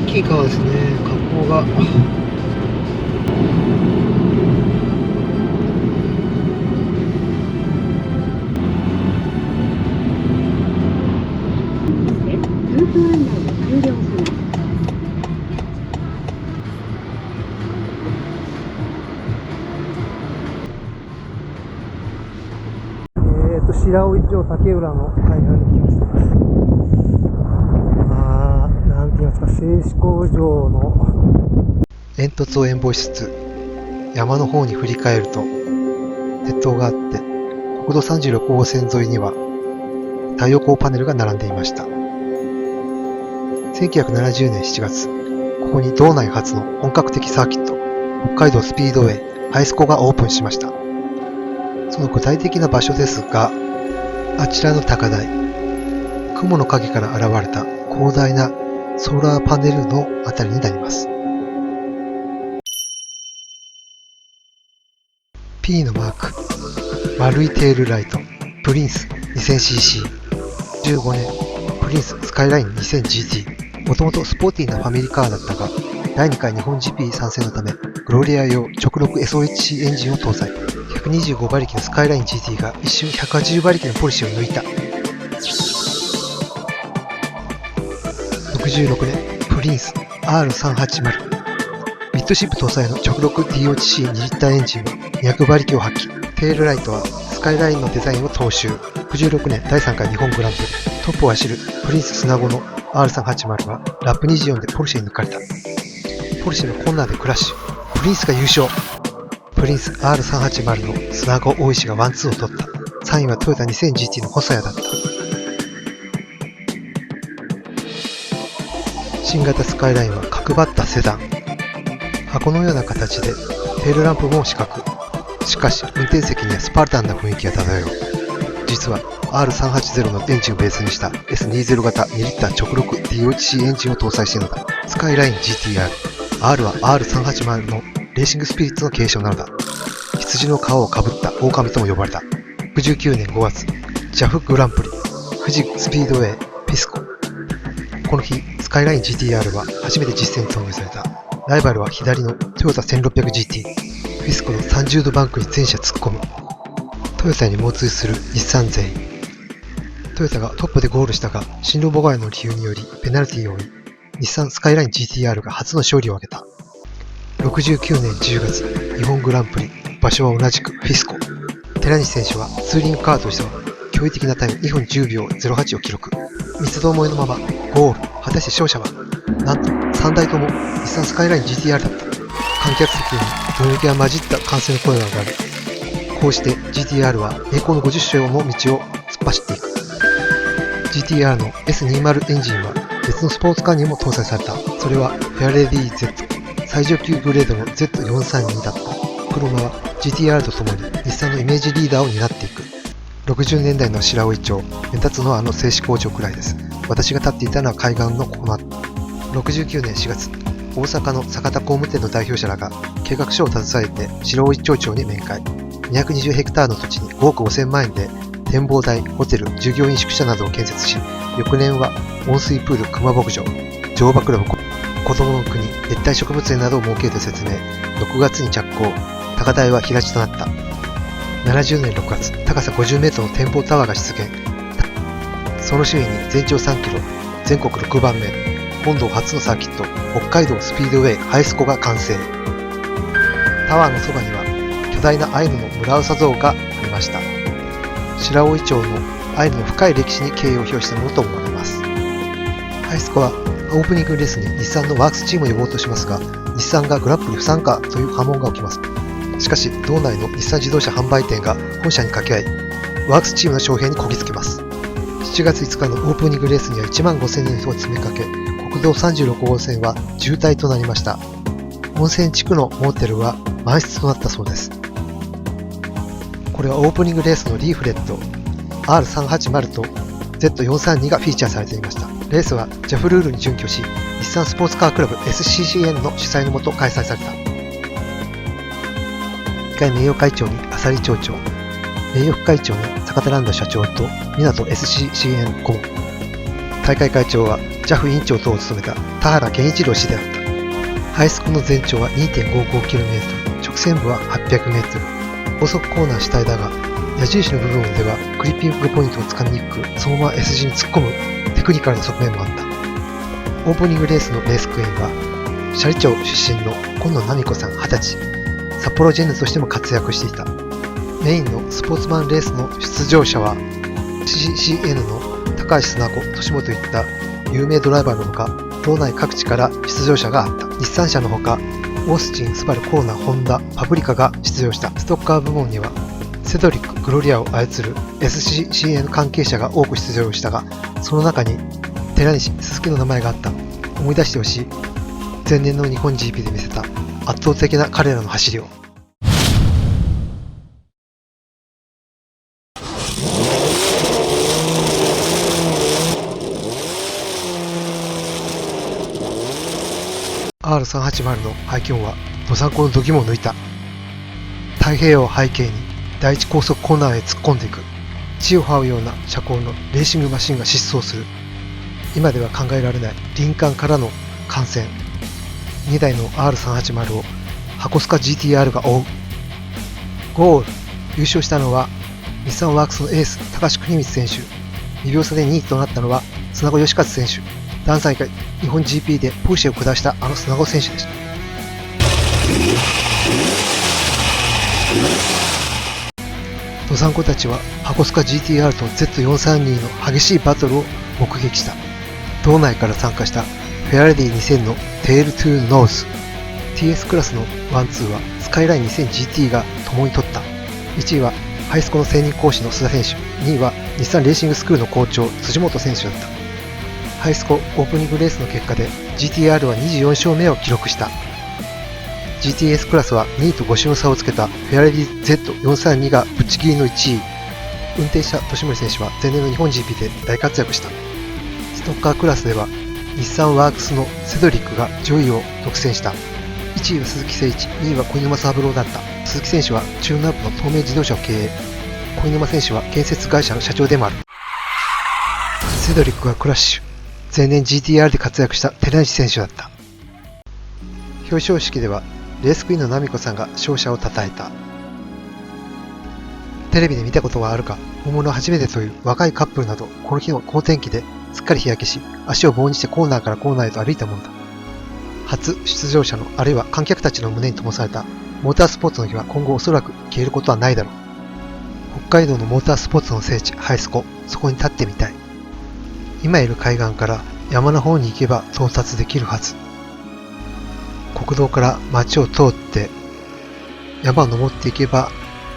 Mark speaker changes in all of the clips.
Speaker 1: きい川ですね。河口が。
Speaker 2: ルート案内を終了します。
Speaker 1: 白老町竹浦の海岸に来ました。なんて言いますか、製紙工場の煙突を演望しつつ、山の方に振り返ると、鉄塔があって、国道36号線沿いには太陽光パネルが並んでいました。1970年7月、ここに道内初の本格的サーキット、北海道スピードウェイハイスコがオープンしました。その具体的な場所ですが、あちらの高台、雲の影から現れた広大なソーラーパネルのあたりになります。P のマーク、丸いテールライト、プリンス 2000cc、15年、プリンススカイライン 2000GT、もともとスポーティーなファミリーカーだったが、第2回日本 GP 参戦のため、グロリア用直録 SOHC エンジンを搭載。125馬力のスカイライン GT が一瞬180馬力のポルシェを抜いた。66年、プリンス R380。ミッドシップ搭載の直録 DOHC2 リッターエンジンは200馬力を発揮。テールライトはスカイラインのデザインを踏襲。66年第3回日本グランプリ。トップを走るプリンス砂子の R380 はラップ24でポルシェに抜かれた。ポルシェのコーナーでクラッシュ。プリンスが優勝。プリンス R380 の砂子大石がワンツーを取った。3位はトヨタ 2000GT の細谷だった。新型スカイラインは角張ったセダン。箱のような形でテールランプも四角。しかし運転席にはスパルタンな雰囲気が漂う。実は R380 のエンジンをベースにした S20 型2リッター直録 DOHC エンジンを搭載しているのだ。スカイライン GTR。R は R380 のレーシングスピリッツの継承なのだ。羊の皮をかぶった狼とも呼ばれた。69年5月、JAF グランプリ、富士スピードウェイ、ピスコ。この日、スカイライン GTR は初めて実戦に投入された。ライバルは左のトヨタ 1600GT。ピスコの30度バンクに全車突っ込む。トヨタに猛追する日産勢。トヨタがトップでゴールしたが、進路妨害の理由によりペナルティを負い、日産スカイライン GTR が初の勝利を挙げた。69年10月、日本グランプリ、場所は同じくフィスコ。寺西選手はツーリングカーとしては驚異的なタイム2分10秒08を記録。三つどもえのままゴール。果たして勝者はなんと3台とも日産スカイライン GTR だった。観客席にどよめきが混じった歓声の声が上がる。こうして GTR は栄光の50勝の道を突っ走っていく。GTR の S20 エンジンは別のスポーツカーにも搭載された。それはフェアレディ Z、最上級グレードの Z432 だった。車は GTR とともに日産のイメージリーダーを担っていく。60年代の白老町、目立つのは製紙工場くらいです。私が立っていたのは海岸のこの後。69年4月、大阪の坂田工務店の代表者らが計画書を携えて白老町長に面会。220ヘクタールの土地に5億5000万円で展望台、ホテル、従業員宿舎などを建設し、翌年は温水プール、熊牧場、乗馬クラブ、子供の国、熱帯植物園などを設けると説明。6月に着工。高台は平地となった。70年6月、高さ50メートルの展望タワーが出現。その周囲に全長3キロ、全国6番目、本土初のサーキット、北海道スピードウェイハイスコが完成。タワーのそばには巨大なアイヌの村長像がありました。白老町のアイヌの深い歴史に敬意を表したものと思われます。ハイスコはオープニングレースに日産のワークスチームを呼ぼうとしますが、日産がグランプリ不参加という波紋が起きます。しかし、道内の日産自動車販売店が本社に掛け合い、ワークスチームの招聘にこぎつけます。7月5日のオープニングレースには1万5000人の人が詰めかけ、国道36号線は渋滞となりました。温泉地区のモーテルは満室となったそうです。これはオープニングレースのリーフレット R380 と Z432 がフィーチャーされていました。レースは JAF ルールに準拠し、日産スポーツカークラブ SCCN の主催のもと開催された。大会名誉会長に浅利町長、名誉副会長に坂田ランド社長と港 SCCN 顧問、大会会長は JAF 委員長等を務めた田原健一郎氏であった。ハイスコの全長は 2.55km、直線部は 800m。高速コーナー主体だが、矢印の部分ではクリッピングポイントをつかみにくく、そのまま S 字に突っ込むテクニカルな側面もあった。オープニングレースのレースクイーンは、斜里町出身の今野奈美子さん20歳、札幌ジェンヌとしても活躍していた。メインのスポーツマンレースの出場者は、CCN の高橋砂子、年本といった有名ドライバーのほか、道内各地から出場者があった。日産車のほか、オースチン、スバル、コーナー、ホンダ、パプリカが出場した。ストッカー部門には、セドリック・グロリアを操る SCCN 関係者が多く出場したが、その中に寺西、鈴木の名前があった。思い出してほしい。前年の日本 GP で見せた圧倒的な彼らの走りを。R380 の排気音はどさんこの度肝を抜いた。太平洋を背景に第一高速コーナーへ突っ込んでいく。地を這うような車高のレーシングマシンが疾走する。今では考えられない林間からの観戦。2台の R380 を箱スカ GTR が追う。ゴール。優勝したのは日産ワークスのエース高橋邦光選手。2秒差で2位となったのは砂子義和選手。第3回日本 GP でポルシェを下したあの砂子選手でした。どさんこたちは箱スカ GTR と Z432 の激しいバトルを目撃した。道内から参加したフェアレディ2000のテールトゥーノーズ TS クラスのワンツーはスカイライン 2000GT が共に取った。1位はハイスコの専任講師の須田選手、2位は日産レーシングスクールの校長辻本選手だった。ハイスコオープニングレースの結果で GTR は24勝目を記録した。GTS クラスは2位と5勝の差をつけたフェアレディ Z432 がぶっちぎりの1位。運転した利森選手は前年の日本 GP で大活躍した。ストッカークラスでは日産ワークスのセドリックが上位を独占した。1位は鈴木誠一、2位は小沼三郎だった。鈴木選手は中南部の東名自動車を経営。小沼選手は建設会社の社長でもある。セドリックはクラッシュ。前年 GTR で活躍した寺西選手だった。表彰式ではレースクイーンの奈美子さんが勝者を称えた。テレビで見たことはあるか、本物初めてという若いカップルなど、この日の好天気ですっかり日焼けし、足を棒にしてコーナーからコーナーへと歩いたものだ。初出場者のあるいは観客たちの胸に灯されたモータースポーツの日は今後おそらく消えることはないだろう。北海道のモータースポーツの聖地ハイスコ、そこに立ってみたい。今いる海岸から山の方に行けば到達できるはず。国道から町を通って山を登っていけば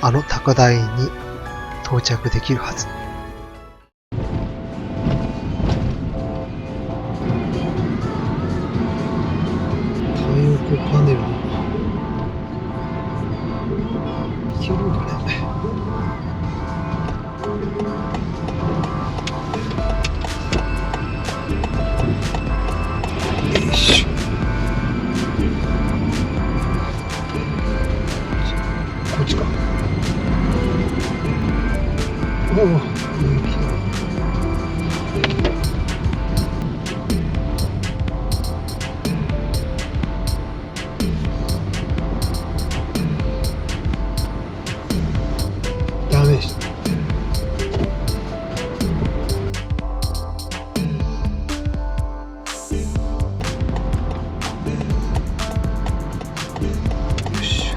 Speaker 1: あの高台に到着できるはず。太陽光パネルいけるんだね。よいしょ。こっちか。おお、人気だ。ダメでした。よし。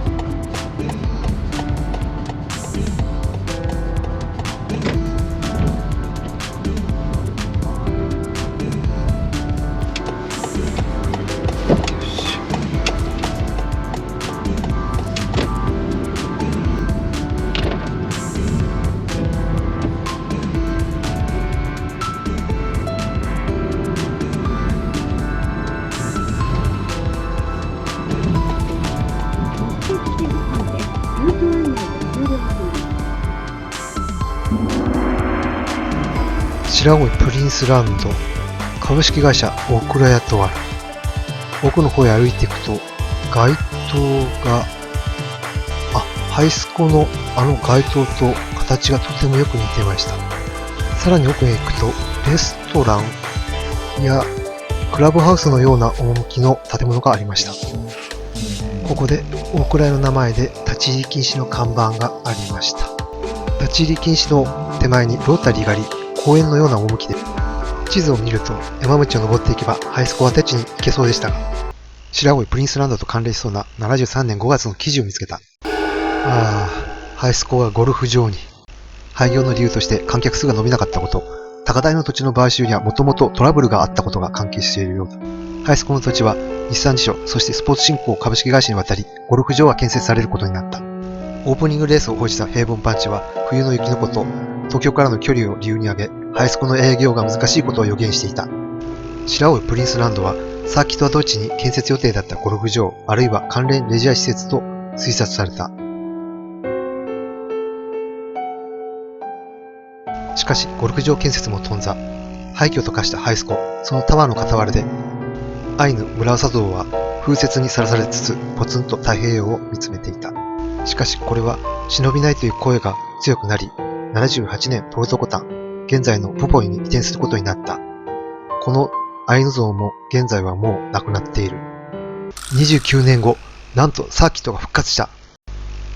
Speaker 1: 白老プリンスランド株式会社大倉屋とある。奥の方へ歩いていくと街灯がハイスコのあの街灯と形がとてもよく似てました。さらに奥へ行くとレストランいや、クラブハウスのような趣の建物がありました。ここで大蔵屋の名前で立ち入り禁止の看板がありました。立ち入り禁止の手前にロータリーがあり、公園のような趣で、地図を見ると山道を登っていけばハイスコア鉄地に行けそうでしたが、白老プリンスランドと関連しそうな73年5月の記事を見つけた。ハイスコアゴルフ場に。廃業の理由として観客数が伸びなかったこと、高台の土地の買収にはもともとトラブルがあったことが関係しているようだ。ハイスコの土地は日産自所、そしてスポーツ振興株式会社に渡り、ゴルフ場が建設されることになった。オープニングレースを報じた平凡パンチは、冬の雪のこと、東京からの距離を理由に挙げ、ハイスコの営業が難しいことを予言していた。白老プリンスランドは、サーキット跡地に建設予定だったゴルフ場、あるいは関連レジャー施設と推察された。しかし、ゴルフ場建設も頓挫。廃墟と化したハイスコ、そのタワーの傍らで、アイヌ村長像は風雪にさらされつつ、ポツンと太平洋を見つめていた。しかし、これは忍びないという声が強くなり、78年ポルトコタン、現在のポポイに移転することになった。このアイヌ像も現在はもうなくなっている。29年後、なんとサーキットが復活した。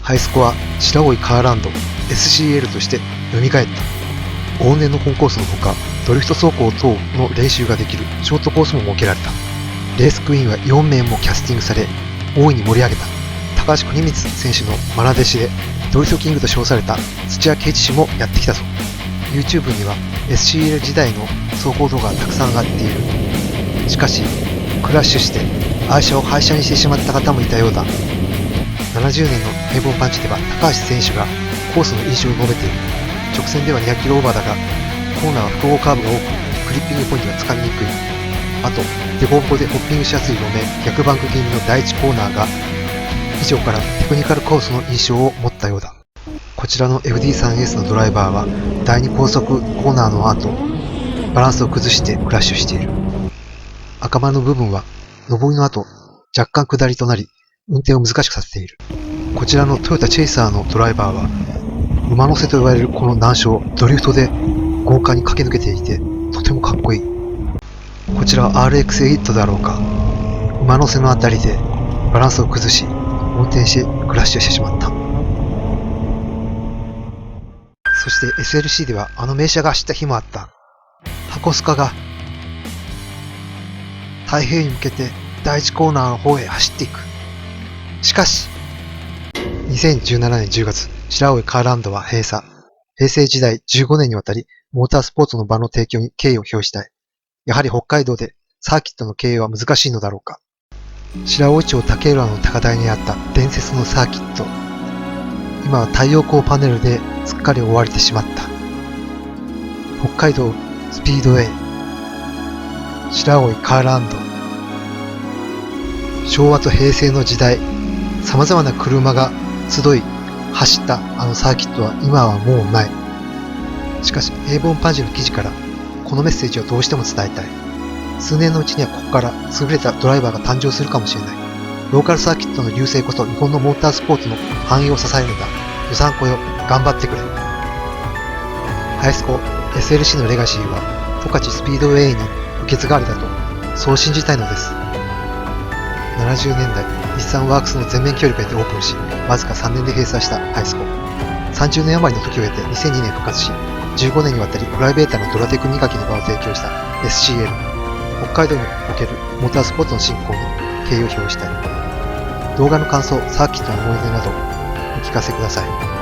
Speaker 1: ハイスコは白老カーランド SCL として蘇った。往年の本コースのほか、ドリフト走行等の練習ができるショートコースも設けられた。レースクイーンは4名もキャスティングされ、大いに盛り上げた。高橋国光選手の愛弟子で、ドリフトキングと称された土屋圭一氏もやってきたぞ。YouTube には SCL 時代の走行動画がたくさん上がっている。しかし、クラッシュして愛車を廃車にしてしまった方もいたようだ。70年の平凡パンチでは高橋選手がコースの印象を述べている。直線では200キロオーバーだが、コーナーは複合カーブが多く、クリッピングポイントがつかみにくい。あと、デコボコでホッピングしやすい路面、逆バンク気味の第1コーナーが、以上からテクニカルコースの印象を持ったようだ。こちらの FD3S のドライバーは、第2高速コーナーの後、バランスを崩してクラッシュしている。赤丸の部分は、上りの後、若干下りとなり、運転を難しくさせている。こちらのトヨタチェイサーのドライバーは、馬乗せと言われるこの難所をドリフトで豪快に駆け抜けていて、とてもかっこいい。こちらは RX-8 だろうか。馬乗せのあたりでバランスを崩し、横転してクラッシュしてしまった。そして SLC ではあの名車が走った日もあった。箱スカが太平洋に向けて第1コーナーの方へ走っていく。しかし、2017年10月、白老カーランドは閉鎖。平成時代15年にわたり、モータースポーツの場の提供に敬意を表したい。やはり北海道でサーキットの経営は難しいのだろうか。白老町竹浦の高台にあった伝説のサーキット。今は太陽光パネルですっかり覆われてしまった。北海道スピードウェイ。白老カーランド。昭和と平成の時代、様々な車が集い走ったあのサーキットは今はもうない。しかし、平凡パンチの記事からこのメッセージをどうしても伝えたい。数年のうちにはここから優れたドライバーが誕生するかもしれない。ローカルサーキットの隆盛こそ日本のモータースポーツの繁栄を支えるのだ。予算子よ、頑張ってくれ。ハイスコ SLC のレガシーは十勝スピードウェイに受け継がれたと、そう信じたいのです。70年代、日産ワークスの全面協力を得てオープンし、わずか3年で閉鎖したハイスコ。30年余りの時を経て2002年復活し、15年にわたりプライベーターのドラテク磨きの場を提供した SCL。北海道におけるモータースポーツの振興に敬意を表したい。動画の感想、サーキットの思い出などお聞かせください。